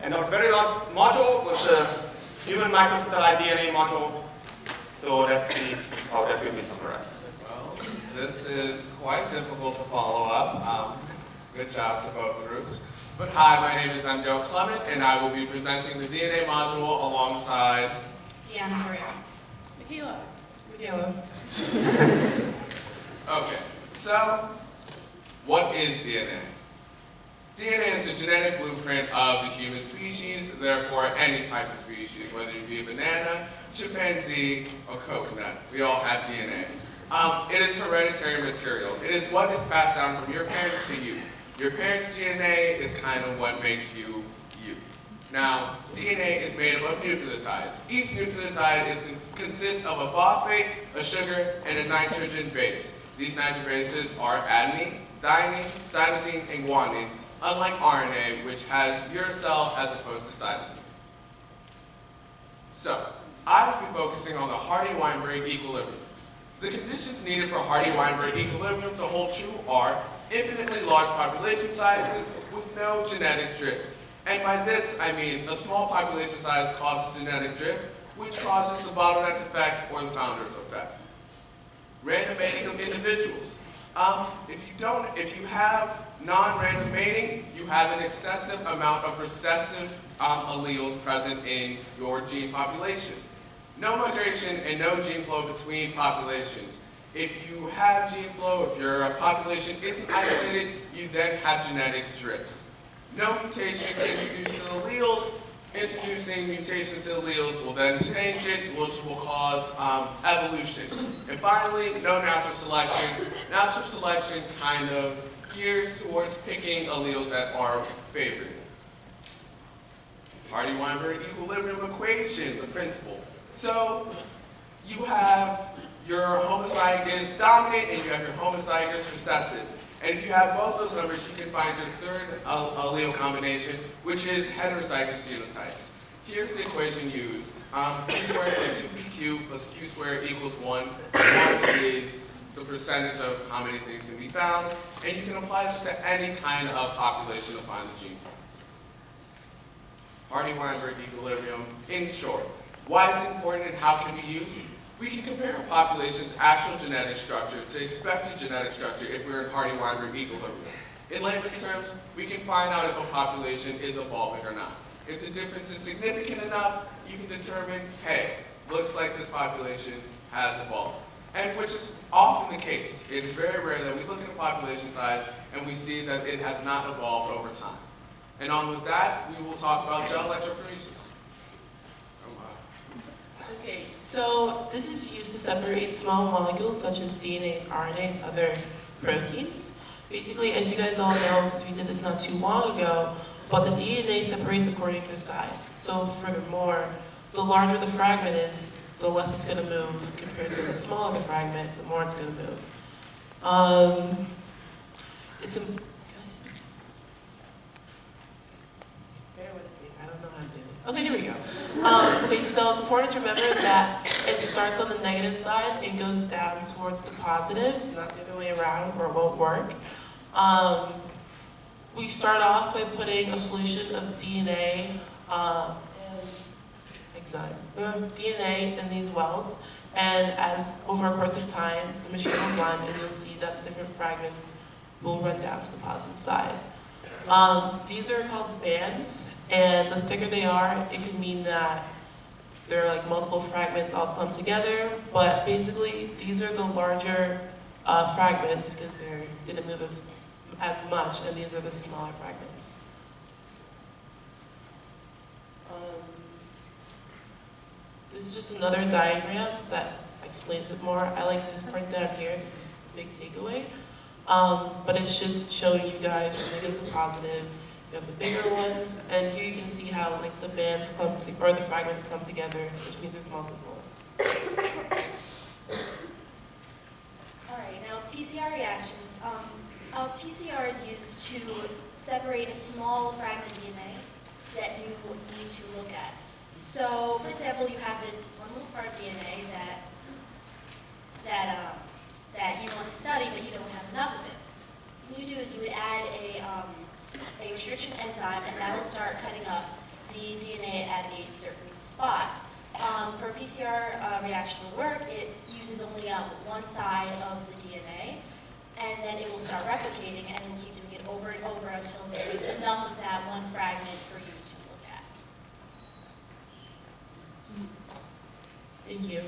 And our very last module was the human microsatellite DNA module. So let's see how that will be summarized. Well, this is quite difficult to follow up. Good job to both groups. But hi, my name is Joe Clement, and I will be presenting the DNA module alongside Deanna Maria. Michaela. Okay, so what is DNA? DNA is the genetic blueprint of the human species, therefore any type of species, whether it be a banana, chimpanzee, or coconut. We all have DNA. It is hereditary material. It is what is passed down from your parents to you. Your parents' DNA is kind of what makes you, you. Now, DNA is made up of nucleotides. Each nucleotide consists of a phosphate, a sugar, and a nitrogen base. These nitrogen bases are adenine, thymine, cytosine, and guanine, unlike RNA, which has uracil as opposed to cytosine. So, I will be focusing on the Hardy-Weinberg equilibrium. The conditions needed for Hardy-Weinberg equilibrium to hold true are infinitely large population sizes with no genetic drift. And by this, I mean a small population size causes genetic drift, which causes the bottleneck effect or the founder's effect. Random mating of individuals. If you have non-random mating, you have an excessive amount of recessive alleles present in your gene population. No migration and no gene flow between populations. If you have gene flow, if your population isn't isolated, you then have genetic drift. No mutations introduced to the alleles. Introducing mutations to alleles will then change it, which will cause evolution. And finally, no natural selection. Natural selection kind of gears towards picking alleles that are favored. Hardy-Weinberg equilibrium equation, the principle. So you have your homozygous dominant and you have your homozygous recessive. And if you have both those numbers, you can find your third allele combination, which is heterozygous genotypes. Here's the equation used. P squared plus 2pq plus q squared equals 1. 1 is the percentage of how many things can be found. And you can apply this to any kind of population to find the gene size. Hardy-Weinberg equilibrium, in short. Why is it important and how can it be used? We can compare a population's actual genetic structure to expected genetic structure if we're in Hardy-Weinberg equilibrium. In layman's terms, we can find out if a population is evolving or not. If the difference is significant enough, you can determine, hey, looks like this population has evolved. And which is often the case. It is very rare that we look at a population size and we see that it has not evolved over time. And on with that, we will talk about gel electrophoresis. Okay, so this is used to separate small molecules such as DNA and RNA and other proteins. Basically, as you guys all know, because we did this not too long ago, but the DNA separates according to size. So furthermore, the larger the fragment is, the less it's going to move compared to the smaller the fragment, the more it's going to move. Bear with me, I don't know how to do this. Okay, here we go. Okay, so it's important to remember that it starts on the negative side and goes down towards the positive, not the other way around, or it won't work. We start off by putting a solution of DNA DNA in these wells, and as over a course of time, the machine will run, and you'll see that the different fragments will run down to the positive side. These are called bands, and the thicker they are, it can mean that they're like multiple fragments all clumped together, but basically these are the larger fragments because they didn't move as much, and these are the smaller fragments. This is just another diagram that explains it more. I like this part down here. This is the big takeaway. But it's just showing you guys from negative to positive. You have the bigger ones, and here you can see how like the bands or the fragments come together, which means there's multiple. All right, now PCR reactions. PCR is used to separate a small fragment of DNA that you need to look at. So, for example, you have this one little part of DNA that you want to study, but you don't have enough of it. What you do is you would add a restriction enzyme, and that will start cutting up the DNA at a certain spot. For a PCR reaction to work, it uses only one side of the DNA, and then it will start replicating, and it will keep doing it over and over until there is enough of that one fragment for you to look at. Thank you.